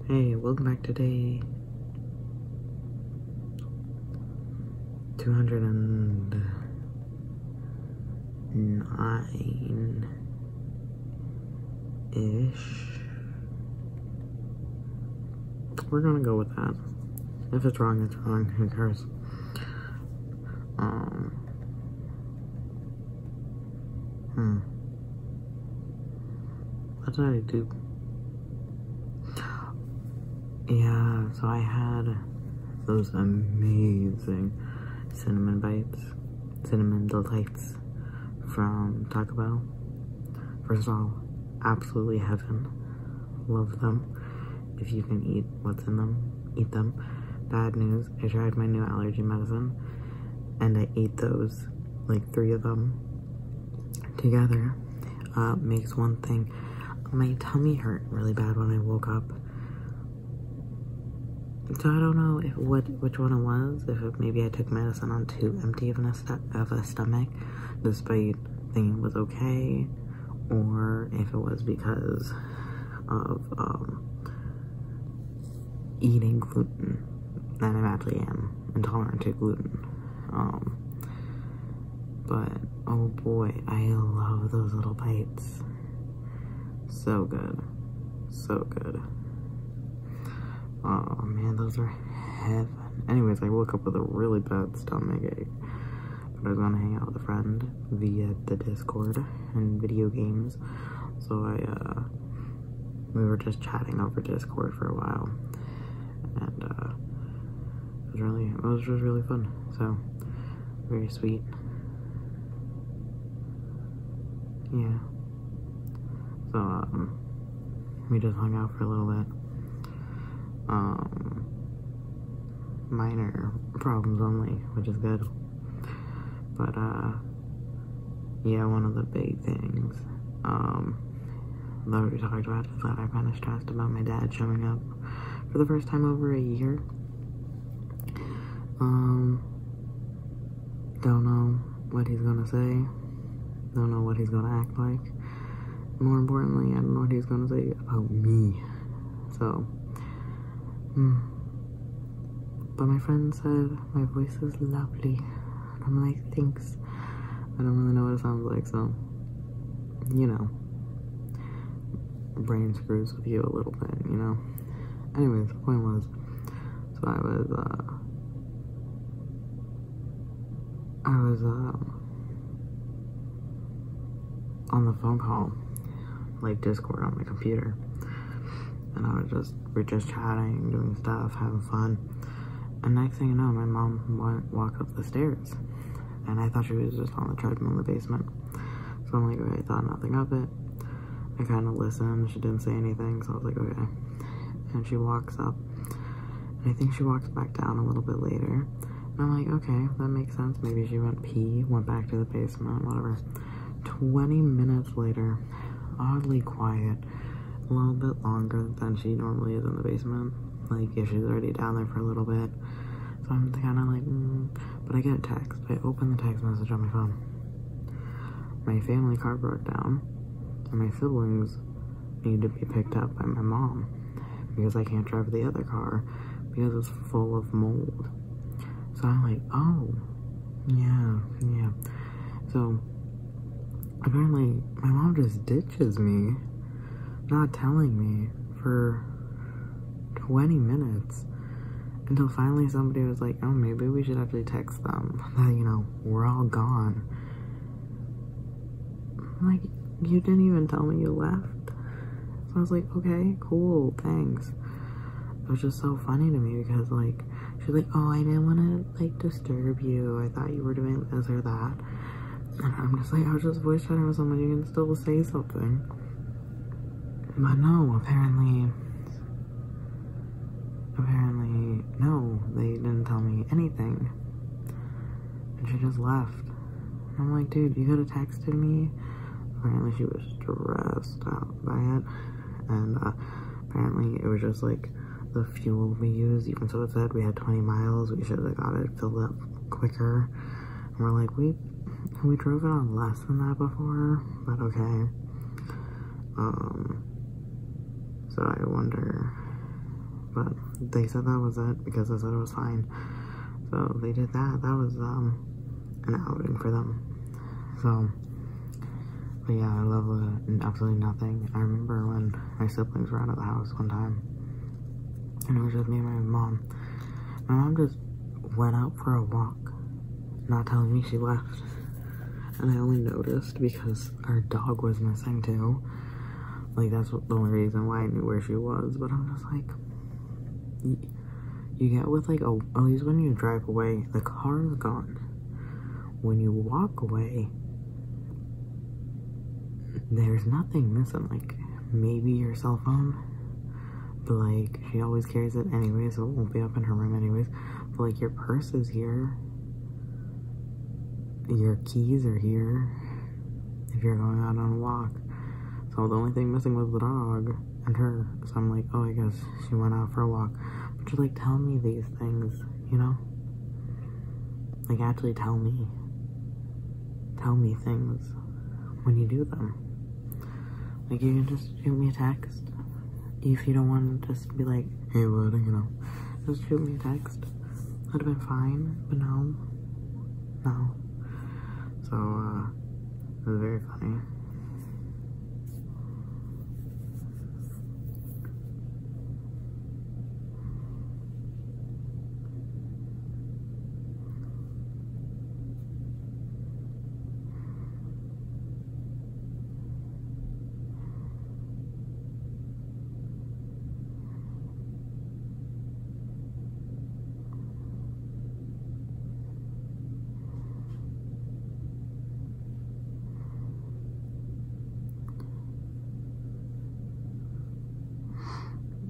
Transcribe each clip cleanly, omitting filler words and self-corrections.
Hey, welcome back to day 209-ish. We're gonna go with that. If it's wrong, it's wrong. Who cares? What did I do? Yeah, so I had those amazing cinnamon delights from Taco Bell. First of all, absolutely heaven. Love them. If you can eat what's in them, eat them. Bad news, I tried my new allergy medicine and I ate those, like 3 of them together. Makes one thing. My tummy hurt really bad when I woke up. So I don't know which one it was, maybe I took medicine on too empty of a stomach, despite thinking it was okay, or if it was because of eating gluten, and I actually am intolerant to gluten. But oh boy, I love those little bites. So good, so good. Oh man, those are heaven. Anyways, I woke up with a really bad stomach ache, but I was gonna hang out with a friend via the Discord and video games, so we were just chatting over Discord for a while, and it was just really fun. So very sweet. Yeah. So we just hung out for a little bit. Minor problems only, which is good. But yeah, one of the big things that we talked about is that I'm kind of stressed about my dad showing up for the first time over a year. Don't know what he's gonna say. Don't know what he's gonna act like. More importantly, I don't know what he's gonna say about me. So, but my friend said my voice is lovely. And I'm like, thanks. I don't really know what it sounds like, so, you know, brain screws with you a little bit, you know. Anyways, the point was, so I was on the phone call, like Discord on my computer, and we're just chatting, doing stuff, having fun, and next thing you know, my mom walked up the stairs, and I thought she was just on the treadmill in the basement, so I'm like, okay, I thought nothing of it. I kind of listened, she didn't say anything, so I was like, okay, and she walks up, and I think she walks back down a little bit later, and I'm like, okay, that makes sense, maybe she went pee, went back to the basement, whatever. 20 minutes later, oddly quiet, a little bit longer than she normally is in the basement, like if she's already down there for a little bit, so I'm kind of like, but I get a text. I open the text message on my phone. My family car broke down, and my siblings need to be picked up by my mom, because I can't drive the other car, because it's full of mold. So I'm like, oh, yeah, so apparently, my mom just ditches me, not telling me for 20 minutes, until finally somebody was like, oh, maybe we should actually text them that, you know, we're all gone. I'm like, you didn't even tell me you left. So I was like, okay, cool, thanks. It was just so funny to me because, like, she's like, oh, I didn't want to, like, disturb you. I thought you were doing this or that. And I'm just like, I was just voice chatting with someone, you can still say something. But no, apparently, no, they didn't tell me anything. And she just left. And I'm like, dude, you could have texted me. Apparently she was stressed out by it. And apparently it was just like the fuel we used, even so it said we had 20 miles, we should have got it filled up quicker. And we're like, we drove it on less than that before, but okay. So I wonder but they said that was it because I said it was fine. So they did that. That was an outing for them. So, but yeah, I love absolutely nothing. I remember when my siblings were out of the house one time, and it was just me and my mom. My mom just went out for a walk, not telling me she left. And I only noticed because our dog was missing too. Like, that's the only reason why I knew where she was. But I'm just like, you get with like, at least when you drive away, the car is gone. When you walk away, there's nothing missing. Like, maybe your cell phone, but like, she always carries it anyway, so it won't be up in her room anyways. But like, your purse is here, your keys are here if you're going out on a walk. So the only thing missing was the dog and her. So I'm like, oh, I guess she went out for a walk. But you like, tell me these things, you know? Like, actually tell me things when you do them. Like, you can just shoot me a text if you don't want to just be like, hey, what, you know, just shoot me a text. Would have been fine, but no. So, it was very funny.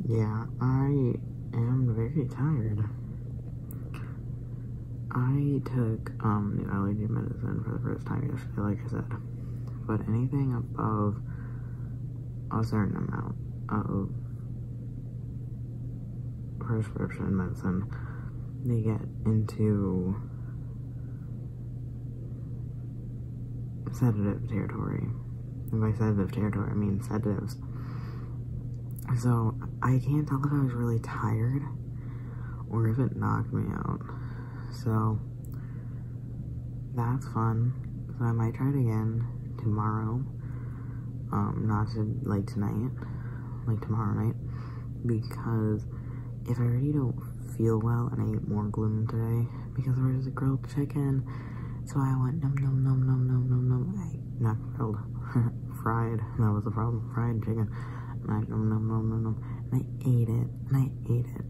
Yeah, I am very tired. I took new allergy medicine for the first time yesterday, like I said. But anything above a certain amount of prescription medicine, they get into sedative territory. And by sedative territory, I mean sedatives. So, I can't tell if I was really tired or if it knocked me out. So, that's fun. So, I might try it again tomorrow. Not to, like, tonight. Like, tomorrow night. Because if I already don't feel well and I ate more gluten today, because there was a grilled chicken, so I went nom nom nom nom nom nom nom. Not grilled. Fried. That was the problem. Fried chicken. And I nom nom nom nom nom. And I ate it. And I ate it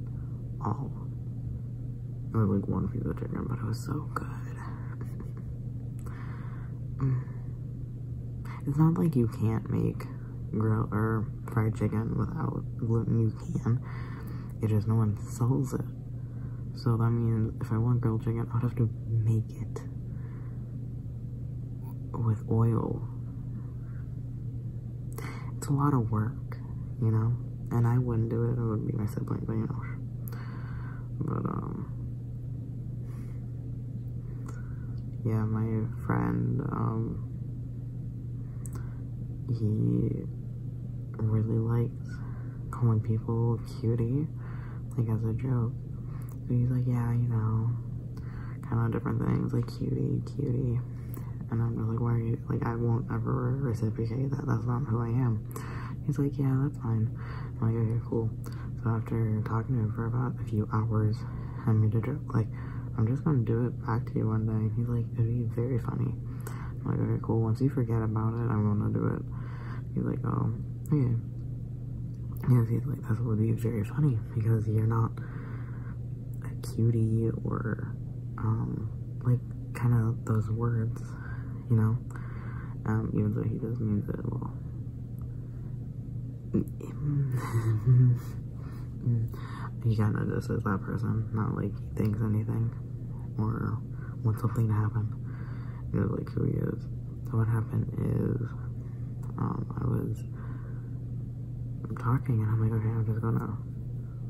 all. It was like one piece of chicken, but it was so good. It's not like you can't make grilled or fried chicken without gluten. You can. It just no one sells it. So that means if I want grilled chicken, I'd have to make it with oil. It's a lot of work, you know? And I wouldn't do it. It would be my sibling, but you know. But, yeah, my friend, he really likes calling people cutie, like as a joke. So he's like, yeah, you know, kind of different things, like cutie, cutie. And I'm just like, why are you, like, I won't ever reciprocate that. That's not who I am. He's like, yeah, that's fine. I'm like, okay, cool. So after talking to him for about a few hours, I made a joke, like, I'm just gonna do it back to you one day. And he's like, it'd be very funny. I'm like, okay, cool. Once you forget about it, I'm gonna do it. He's like, oh, okay. Yes, he's like, that would be very funny because you're not a cutie or, like, kind of those words, you know? Even though he just means it well. He kind of just is that person, not like he thinks anything or wants something to happen. You know, like who he is. So what happened is, I was talking and I'm like, okay, I'm just gonna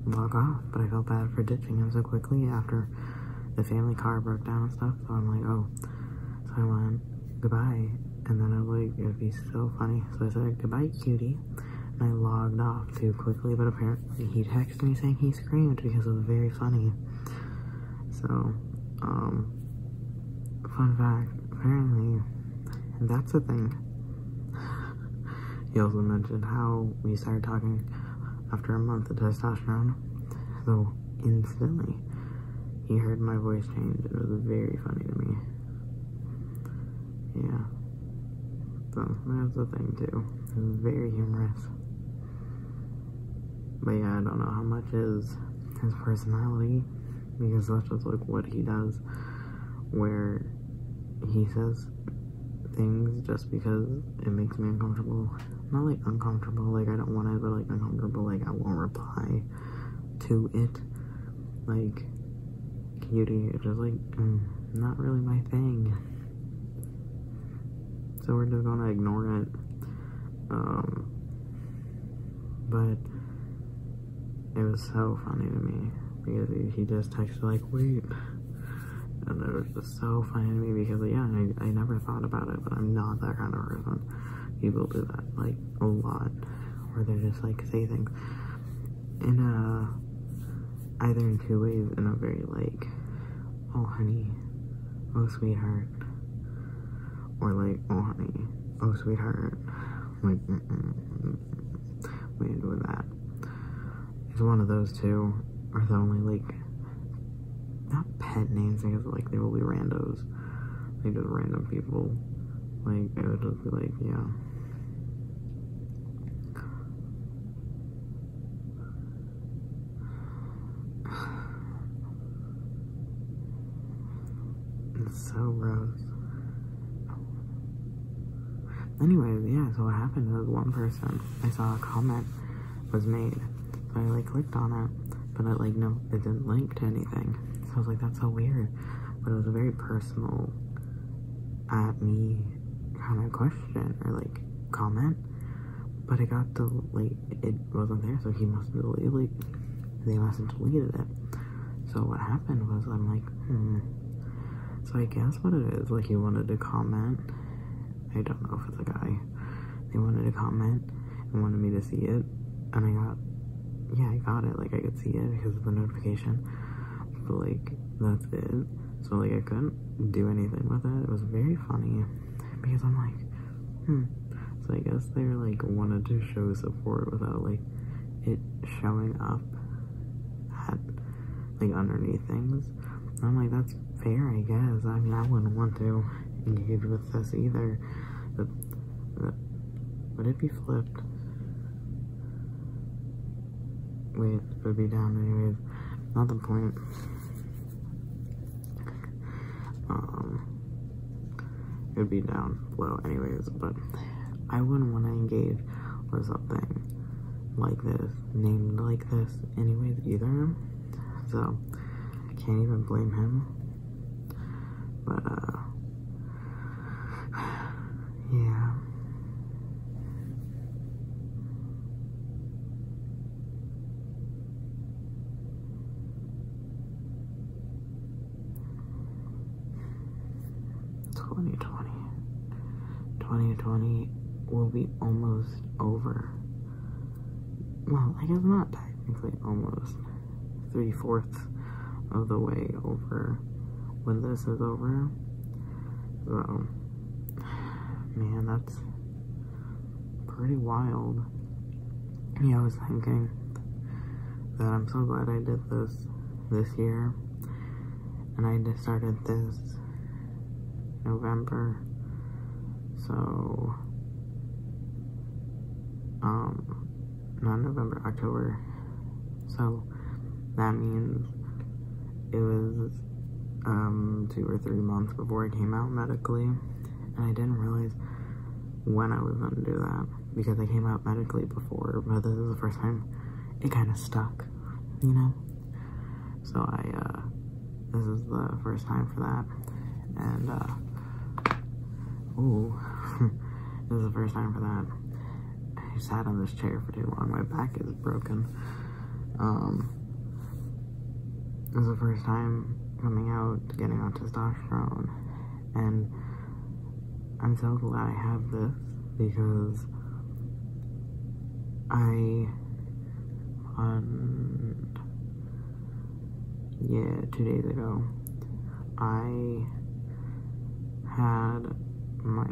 log off, but I felt bad for ditching him so quickly after the family car broke down and stuff. So I'm like, oh, so I went goodbye, and then I was like, it would be so funny. So I said goodbye, cutie, I logged off too quickly, but apparently he texted me saying he screamed because it was very funny. So, fun fact, apparently, that's a thing. He also mentioned how we started talking after a month of testosterone, so instantly, he heard my voice change, and it was very funny to me. Yeah. So, that's the thing, too. It was very humorous. But yeah, I don't know how much is his personality, because that's just like what he does, where he says things just because it makes me uncomfortable. Not like uncomfortable, like I don't want it, but like uncomfortable, like I won't reply to it. Like, cutie, it's just like, not really my thing. So we're just gonna ignore it. But it was so funny to me because he just texted like, wait, and it was just so funny to me because yeah, I never thought about it, but I'm not that kind of person. People do that like a lot, where they just like say things in either in two ways, in a very like, oh honey, oh sweetheart, or like, oh honey, oh sweetheart, like, we ain't doing that. It's one of those two are the only like, not pet names, I guess, like they will be randos, like just random people, like it would just be like, yeah. It's so gross. Anyways, yeah, so what happened was one person, I saw a comment was made, so I like clicked on it, but it like, no, it didn't link to anything. So I was like, that's so weird. But it was a very personal at me kind of question or like comment, but it got to like, it wasn't there, so he must have deleted, they must have deleted it. So what happened was, I'm like, so I guess what it is, like he wanted to comment, I don't know if it's a guy, they wanted to comment and wanted me to see it, and I got it, like I could see it because of the notification, but like, that's it. So like I couldn't do anything with it. It was very funny because I'm like, so I guess they like wanted to show support without like it showing up at like underneath things. And I'm like, that's fair, I guess. I mean, I wouldn't want to engage with this either. Would it be flipped? Wait, it would be down anyways. Not the point. It would be down low anyways, but I wouldn't want to engage with something like this, named like this anyways either. So, I can't even blame him. But, yeah. (2020) 2020 will be almost over. Well, I guess not technically almost. 3/4 of the way over when this is over. So, man, that's pretty wild. Yeah, I was thinking that I'm so glad I did this year, and I just started this November, so not November, October, so that means it was 2 or 3 months before I came out medically, and I didn't realize when I was gonna do that, because I came out medically before, but this is the first time it kind of stuck, you know, so this is the first time for that, and this is the first time for that. I sat on this chair for too long, my back is broken. This is the first time coming out, getting on testosterone, and I'm so glad I have this, because 2 days ago, I had my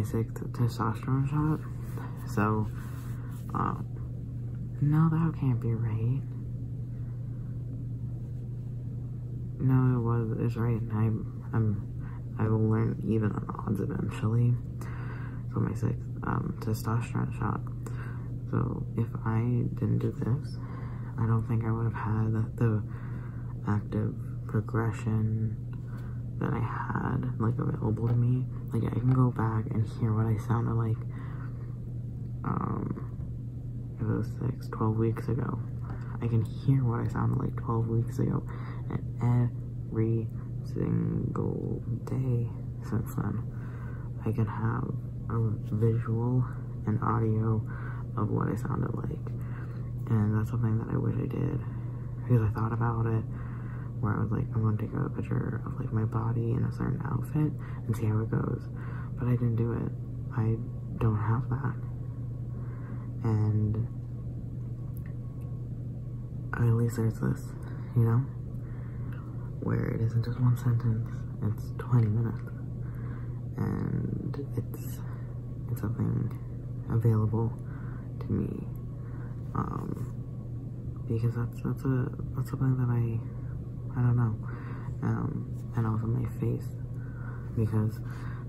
sixth testosterone shot. So, no, that can't be right. No, it's right. I will learn even on odds eventually. So my sixth testosterone shot. So if I didn't do this, I don't think I would have had the active progression that I had, like, available to me. Like, I can go back and hear what I sounded like, it was 12 weeks ago. I can hear what I sounded like 12 weeks ago, and every single day since then, I can have a visual and audio of what I sounded like. And that's something that I wish I did, because I thought about it, where I was like, I'm going to take a picture of, like, my body in a certain outfit and see how it goes. But I didn't do it. I don't have that. And at least there's this, you know, where it isn't just one sentence, it's 20 minutes. And it's something available to me. Because that's something that I don't know. And also my face, because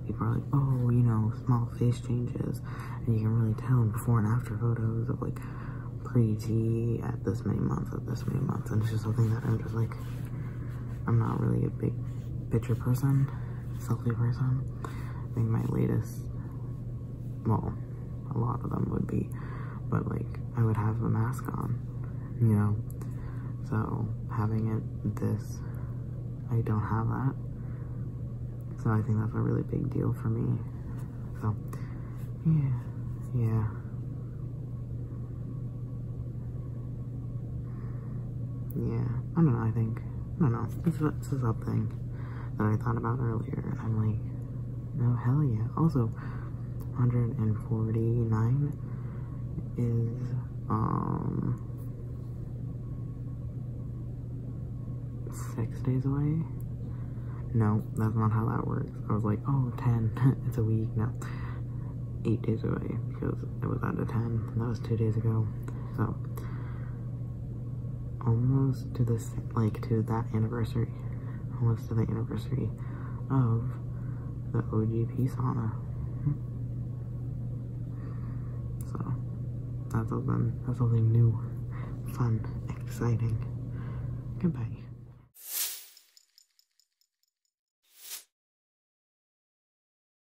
people are like, oh, you know, small face changes, and you can really tell in before and after photos of, like, pre-T at this many months, and it's just something that I'm just like, I'm not really a big picture person, selfie person. I think my latest, well, a lot of them would be, but, like, I would have a mask on, you know, so having it this, I don't have that, so I think that's a really big deal for me. So yeah, I don't know, it's something that I thought about earlier. I'm like, no, hell yeah. Also, 149 is 6 days away. No, that's not how that works. I was like, oh, 10, it's a week. No, 8 days away, because it was out of 10. That was 2 days ago. So almost to this, like, to that anniversary, almost to the anniversary of the OGP sauna. So that's something new, fun, exciting. Goodbye.